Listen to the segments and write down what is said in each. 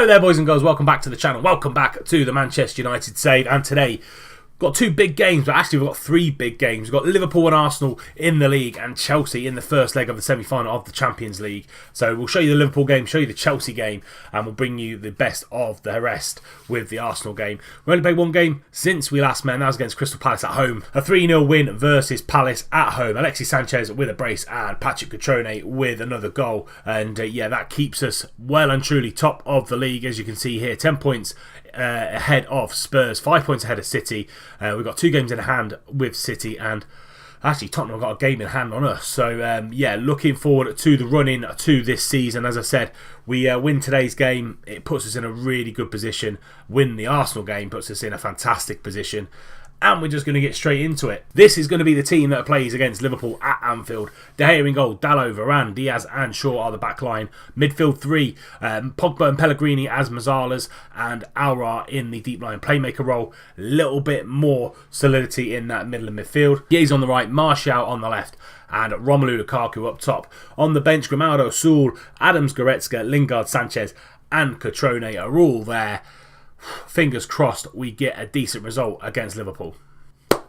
Hello there, boys and girls, welcome back to the channel, welcome back to the Manchester United Save, and today got two big games, but actually we've got three big games. We've got Liverpool and Arsenal in the league and Chelsea in the first leg of the semi-final of the Champions League. So we'll show you the Liverpool game, show you the Chelsea game, and we'll bring you the best of the rest with the Arsenal game. We only played one game since we last met, and that was against Crystal Palace at home. A 3-0 win versus Palace at home. Alexis Sanchez with a brace and Patrick Cutrone with another goal. And yeah, that keeps us well and truly top of the league, as you can see here. 10 points ahead of Spurs, 5 points ahead of City. We've got 2 games in hand with City, and actually Tottenham have got a game in hand on us. So yeah, looking forward to the run-in to this season. As I said, we win today's game, it puts us in a really good position. Win the Arsenal game puts us in a fantastic position. And we're just going to get straight into it. This is going to be the team that plays against Liverpool at Anfield. De Gea in goal, Dalot, Varane, Diaz and Shaw are the back line. Midfield 3, Pogba and Pellegrini as Mazzalas, and Aouar in the deep line playmaker role. Little bit more solidity in that middle of midfield. Chiesa on the right, Martial on the left, and Romelu Lukaku up top. On the bench, Grimaldo, Soul, Adams, Goretzka, Lingard, Sanchez and Cutrone are all there. Fingers crossed we get a decent result against Liverpool.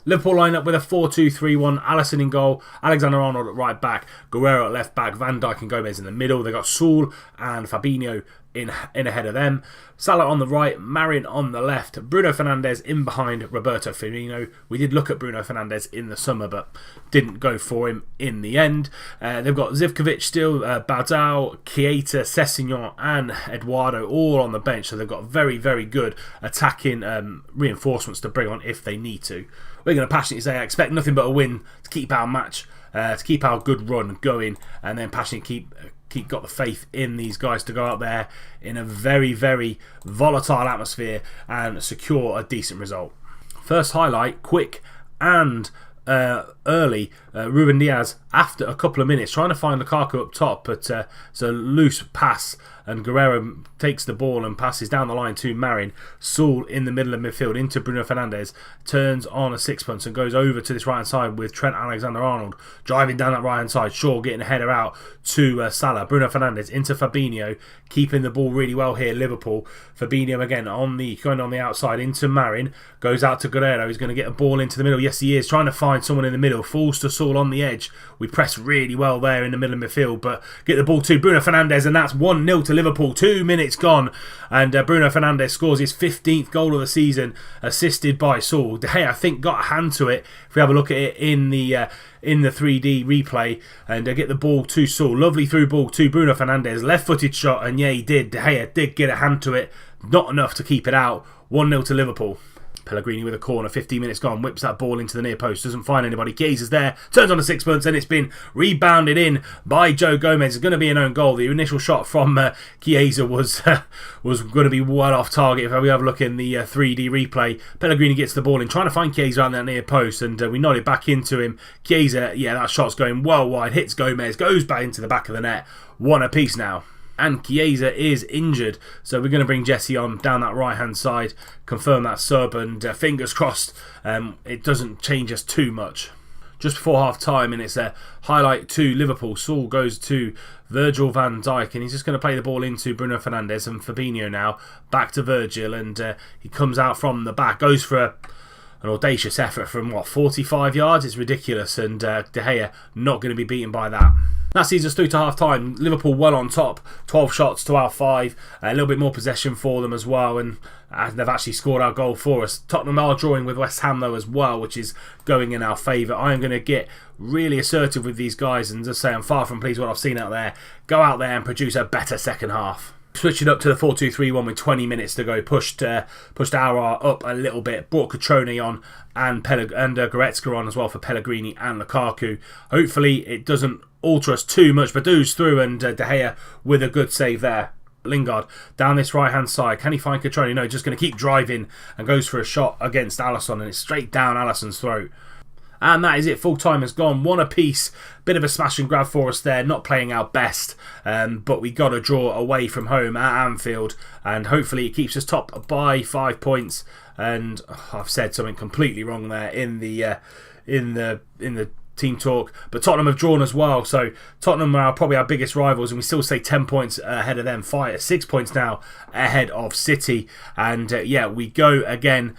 Liverpool line up with a 4-2-3-1. Alisson in goal, Alexander-Arnold at right back, Guerrero at left back, Van Dijk and Gomez in the middle. They got Saul and Fabinho in ahead of them. Salah on the right, Marin on the left, Bruno Fernandes in behind Roberto Firmino. We did look at Bruno Fernandes in the summer, but didn't go for him in the end. They've got Zivkovic still, Baudao, Keita, Sessegnon and Eduardo all on the bench, so they've got very, very good attacking reinforcements to bring on if they need to. We're going to passionately say I expect nothing but a win to keep our match, to keep our good run going, and then passionately got the faith in these guys to go out there in a very, very volatile atmosphere and secure a decent result. First highlight, quick and early, Ruben Diaz after a couple of minutes trying to find Lukaku up top, but it's a loose pass and Guerrero takes the ball and passes down the line to Marin. Saul in the middle of midfield into Bruno Fernandes, turns on a sixpence and goes over to this right hand side with Trent Alexander-Arnold driving down that right hand side. Shaw getting a header out to Salah. Bruno Fernandes into Fabinho, keeping the ball really well here, Liverpool. Fabinho again going on the outside into Marin, goes out to Guerrero. He's going to get a ball into the middle. Yes, he is trying to find someone in the middle. Falls to Saul on the edge. We press really well there in the middle of midfield, but get the ball to Bruno Fernandes, and that's 1-0 to Liverpool. 2 minutes gone, and Bruno Fernandes scores his 15th goal of the season, assisted by Saul. De Gea, I think, got a hand to it. If we have a look at it in the 3D replay, and get the ball to Saul. Lovely through ball to Bruno Fernandes, left-footed shot, and yeah, he did. De Gea did get a hand to it, not enough to keep it out. 1-0 to Liverpool. Pellegrini with a corner, 15 minutes gone, whips that ball into the near post, doesn't find anybody. Kiesa's there, turns on a sixpence, and it's been rebounded in by Joe Gomez. It's going to be an own goal. The initial shot from Chiesa was going to be well off target. If we have a look in the 3D replay, Pellegrini gets the ball in, trying to find Chiesa on that near post, and we nod it back into him. Chiesa, yeah, that shot's going well wide, hits Gomez, goes back into the back of the net. 1 apiece now. And Chiesa is injured, so we're going to bring Jesse on down that right hand side, confirm that sub, and fingers crossed it doesn't change us too much. Just before half time, and it's a highlight to Liverpool. Saul goes to Virgil van Dijk, and he's just going to play the ball into Bruno Fernandes and Fabinho now. Back to Virgil, and he comes out from the back, goes for an audacious effort from 45 yards. It's ridiculous, and De Gea not going to be beaten by that. That sees us through to half time. Liverpool well on top, 12 shots to our 5, a little bit more possession for them as well, and they've actually scored our goal for us. Tottenham are drawing with West Ham though as well, which is going in our favour. I am going to get really assertive with these guys and just say I'm far from pleased with what I've seen out there. Go out there and produce a better second half. Switching up to the 4-2-3-1 with 20 minutes to go, pushed Aouar up a little bit, brought Cutrone on and Goretzka on as well for Pellegrini and Lukaku. Hopefully it doesn't alter us too much. Badou's through, and De Gea with a good save there. Lingard down this right hand side, can he find Cutrone? No, just going to keep driving and goes for a shot against Alisson, and it's straight down Alisson's throat. And that is it, full time has gone, 1 apiece. Bit of a smash and grab for us there, not playing our best, but we got a draw away from home at Anfield, and hopefully it keeps us top by 5 points. And I've said something completely wrong there in the team talk, but Tottenham have drawn as well, so Tottenham are probably our biggest rivals, and we still stay 10 points ahead of them, 6 points now ahead of City. And we go again.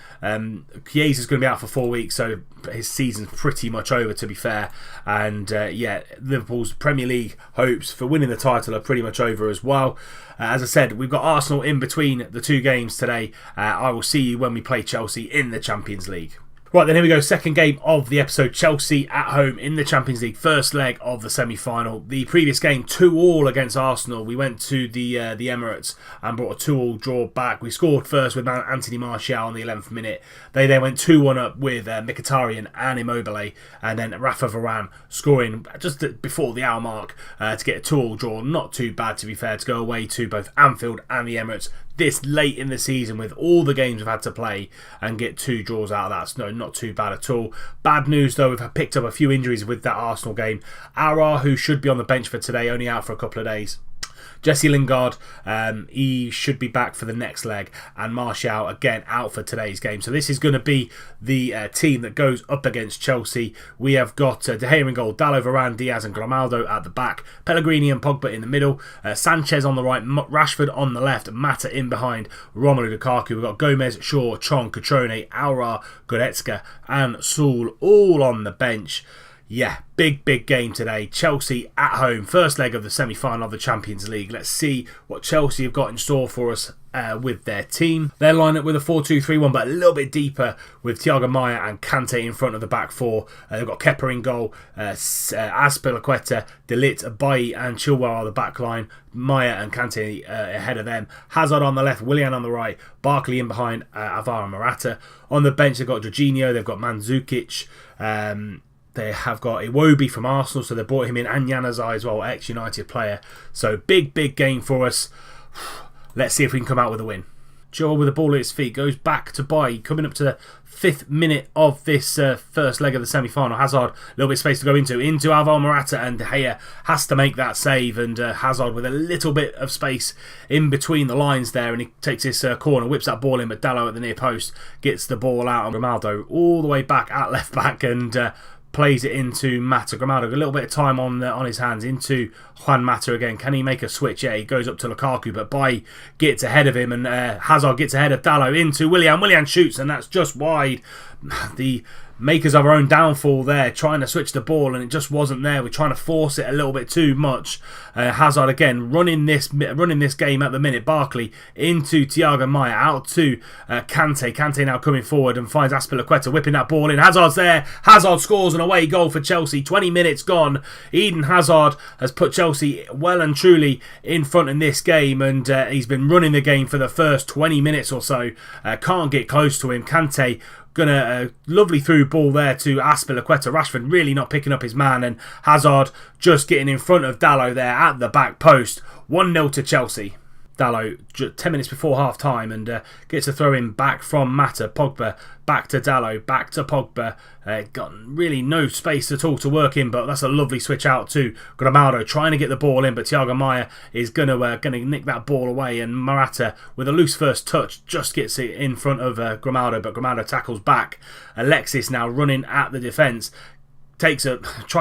Chiesa's going to be out for 4 weeks, so his season's pretty much over, to be fair. And Liverpool's Premier League hopes for winning the title are pretty much over as well. As I said, we've got Arsenal in between the two games today. I will see you when we play Chelsea in the Champions League. Right, then here we go. Second game of the episode. Chelsea at home in the Champions League. First leg of the semi-final. The previous game, 2-2 against Arsenal. We went to the Emirates and brought a 2-2 draw back. We scored first with Anthony Martial on the 11th minute. They then went 2-1 up with Mkhitaryan and Immobile. And then Rafa Varane scoring just before the hour mark to get a 2-2 draw. Not too bad, to be fair, to go away to both Anfield and the Emirates this late in the season with all the games we've had to play and get 2 draws out of that. So not too bad at all. Bad news though, we've picked up a few injuries with that Arsenal game. Aouar, who should be on the bench for today, only out for a couple of days. Jesse Lingard, he should be back for the next leg, and Martial again out for today's game. So this is going to be the team that goes up against Chelsea. We have got De Gea in goal, Dalot, Varane, Diaz and Grimaldo at the back, Pellegrini and Pogba in the middle, Sanchez on the right, Rashford on the left, Mata in behind, Romelu Lukaku. We've got Gomez, Shaw, Chong, Cutrone, Aouar, Goretzka and Saul all on the bench. Yeah, big game today. Chelsea at home, first leg of the semi-final of the Champions League. Let's see what Chelsea have got in store for us with their team. They're lined up with a 4-2-3-1, but a little bit deeper with Thiago Maia and Kante in front of the back four. They've got Kepa in goal, Azpilicueta, De Ligt, Bailly and Chilwell on the back line. Maia and Kante ahead of them. Hazard on the left, Willian on the right, Barkley in behind, Alvaro Morata. On the bench they've got Jorginho, they've got Mandzukic, they have got Iwobi from Arsenal, so they brought him in, and Januzaj as well, ex-United player. So big game for us. Let's see if we can come out with a win. Joel with the ball at his feet goes back to Bailly, coming up to the 5th minute of this first leg of the semi-final. Hazard, a little bit of space to go into Alvaro Morata, and De Gea has to make that save, and Hazard with a little bit of space in between the lines there, and he takes his corner, whips that ball in, but Dalot at the near post gets the ball out on Grimaldo all the way back at left back, and plays it into Mata. Grimaldo, a little bit of time on his hands into Juan Mata again. Can he make a switch? Yeah, he goes up to Lukaku, but Bailly gets ahead of him, and Hazard gets ahead of Dalot into Willian. Willian shoots, and that's just wide. The makers of our own downfall there, trying to switch the ball, and it just wasn't there. We're trying to force it a little bit too much. Hazard again running this game at the minute. Barkley into Thiago Maia, out to Kante. Kante now coming forward and finds Azpilicueta whipping that ball in. Hazard's there. Hazard scores an away goal for Chelsea. 20 minutes gone. Eden Hazard has put Chelsea well and truly in front in this game, and he's been running the game for the first 20 minutes or so. Can't get close to him. Kante gonna lovely through ball there to Azpilicueta. Rashford really not picking up his man, and Hazard just getting in front of Dalot there at the back post. 1-0 to Chelsea. Dalot 10 minutes before half time, and gets a throw in back from Mata. Pogba back to Dalot, back to Pogba. Got really no space at all to work in, but that's a lovely switch out to Grimaldo, trying to get the ball in, but Thiago Maia is gonna nick that ball away, and Morata with a loose first touch just gets it in front of Grimaldo, but Grimaldo tackles back. Alexis now running at the defence. Tries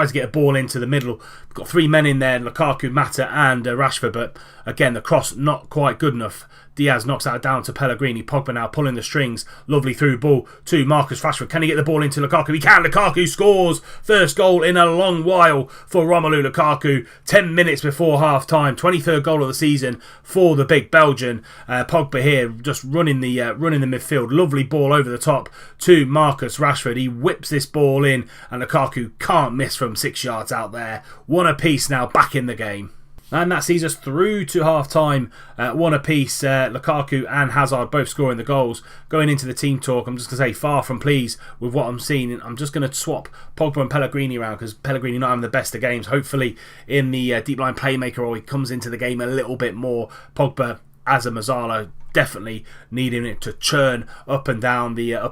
to get a ball into the middle. We've got 3 men in there, Lukaku, Mata and Rashford, but again the cross not quite good enough. Diaz knocks that down to Pellegrini. Pogba now pulling the strings. Lovely through ball to Marcus Rashford. Can he get the ball into Lukaku? He can. Lukaku scores. First goal in a long while for Romelu Lukaku. 10 minutes before half time. 23rd goal of the season for the big Belgian. Pogba here just running the midfield. Lovely ball over the top to Marcus Rashford. He whips this ball in, and Lukaku can't miss from 6 yards out there. 1 apiece now, back in the game. And that sees us through to half-time, 1 apiece. Lukaku and Hazard both scoring the goals. Going into the team talk, I'm just going to say far from pleased with what I'm seeing. I'm just going to swap Pogba and Pellegrini around, because Pellegrini not having the best of games. Hopefully in the deep line playmaker role he comes into the game a little bit more. Pogba as a Mazzala, definitely needing it to churn up and down the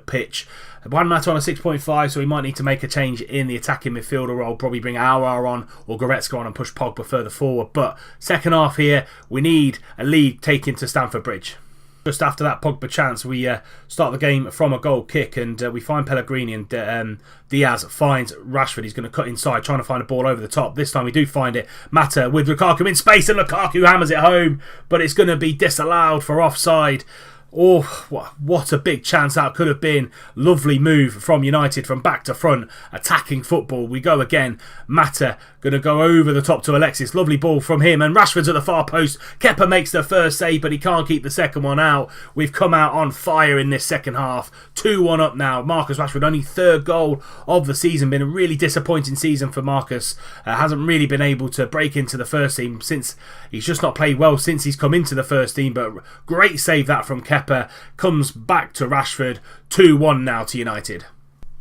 pitch. Juan Mata on a 6.5, so he might need to make a change in the attacking midfielder role. Probably bring Aouar on or Goretzka on and push Pogba further forward. But second half here, we need a lead taken to Stamford Bridge. Just after that Pogba chance, we start the game from a goal kick, and we find Pellegrini, and Diaz finds Rashford. He's going to cut inside, trying to find a ball over the top. This time we do find it. Mata with Lukaku in space, and Lukaku hammers it home, but it's going to be disallowed for offside. Oh, what a big chance that could have been. Lovely move from United from back to front. Attacking football. We go again. Mata going to go over the top to Alexis. Lovely ball from him. And Rashford's at the far post. Kepa makes the first save, but he can't keep the second one out. We've come out on fire in this second half. 2-1 up now. Marcus Rashford, only third goal of the season. Been a really disappointing season for Marcus. Hasn't really been able to break into the first team since he's just not played well since he's come into the first team. But great save that from Kepa. Comes back to Rashford. 2-1 now to United.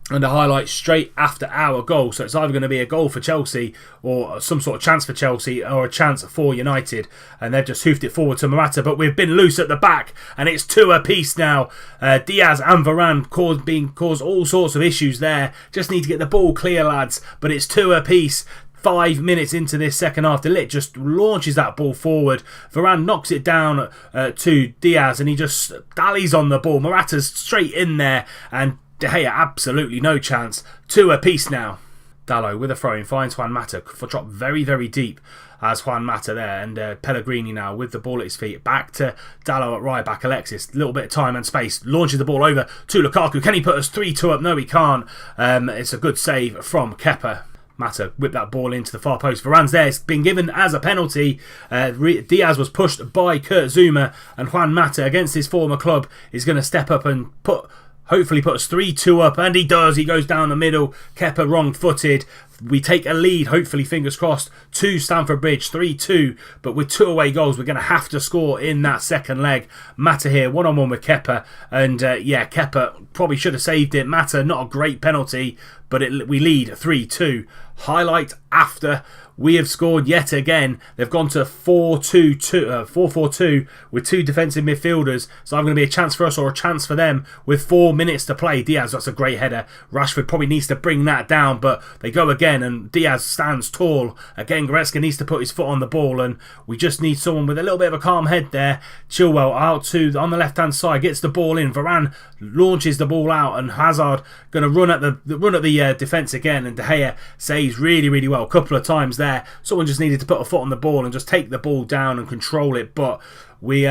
And a highlight straight after our goal. So it's either going to be a goal for Chelsea or some sort of chance for Chelsea or a chance for United. And they've just hoofed it forward to Morata. But we've been loose at the back. And it's 2 apiece now. Diaz and Varane caused all sorts of issues there. Just need to get the ball clear, lads. But it's 2 apiece. 5 minutes into this second half, De Ligt just launches that ball forward. Varane knocks it down to Diaz, and he just dallies on the ball. Morata's straight in there, and De Gea absolutely no chance. 2 apiece now. Dalot with a throw-in finds Juan Mata for drop very, very deep as Juan Mata there, and Pellegrini now with the ball at his feet. Back to Dalot at right back. Alexis, a little bit of time and space, launches the ball over to Lukaku. Can he put us 3-2 up? No, he can't. It's a good save from Kepa. Mata whipped that ball into the far post. Varane's there. It's been given as a penalty. Diaz was pushed by Kurt Zouma, and Juan Mata, against his former club, is going to step up and hopefully put us 3-2 up, and he does. He goes down the middle. Kepa wrong-footed. We take a lead, hopefully, fingers crossed, to Stamford Bridge, 3-2. But with 2 away goals, we're going to have to score in that second leg. Mata here, one-on-one with Kepa. And, Kepa probably should have saved it. Mata, not a great penalty, but we lead 3-2. Highlight after we have scored yet again. They've gone to 4-4-2 with 2 defensive midfielders. So I'm going to be a chance for us or a chance for them with 4 minutes to play. Diaz, that's a great header. Rashford probably needs to bring that down, but they go again, and Diaz stands tall. Again, Goretzka needs to put his foot on the ball, and we just need someone with a little bit of a calm head there. Chilwell out on the left-hand side, gets the ball in. Varane launches the ball out, and Hazard going to run at the defence again, and De Gea saves really, really well. A couple of times there. Someone just needed to put a foot on the ball and just take the ball down and control it, but we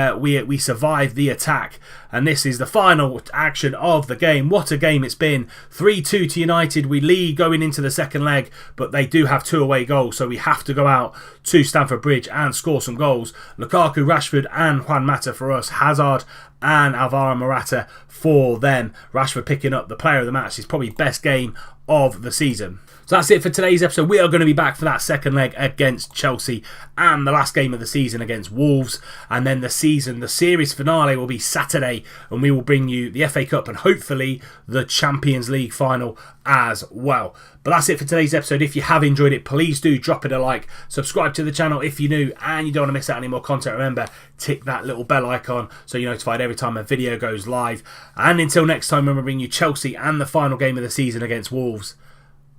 survived the attack, and this is the final action of the game. What a game it's been. 3-2 to United. We lead going into the second leg, but they do have 2 away goals, so we have to go out to Stamford Bridge and score some goals. Lukaku, Rashford and Juan Mata for us. Hazard and Alvaro Morata for them. Rashford picking up the player of the match. His probably best game of the season. So that's it for today's episode. We are going to be back for that second leg against Chelsea and the last game of the season against Wolves. And then the series finale will be Saturday, and we will bring you the FA Cup and hopefully the Champions League final as well. But that's it for today's episode. If you have enjoyed it, please do drop it a like. Subscribe to the channel if you're new and you don't want to miss out any more content. Remember, tick that little bell icon so you're notified every time a video goes live. And until next time, when we bring you Chelsea and the final game of the season against Wolves,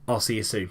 I'll see you soon.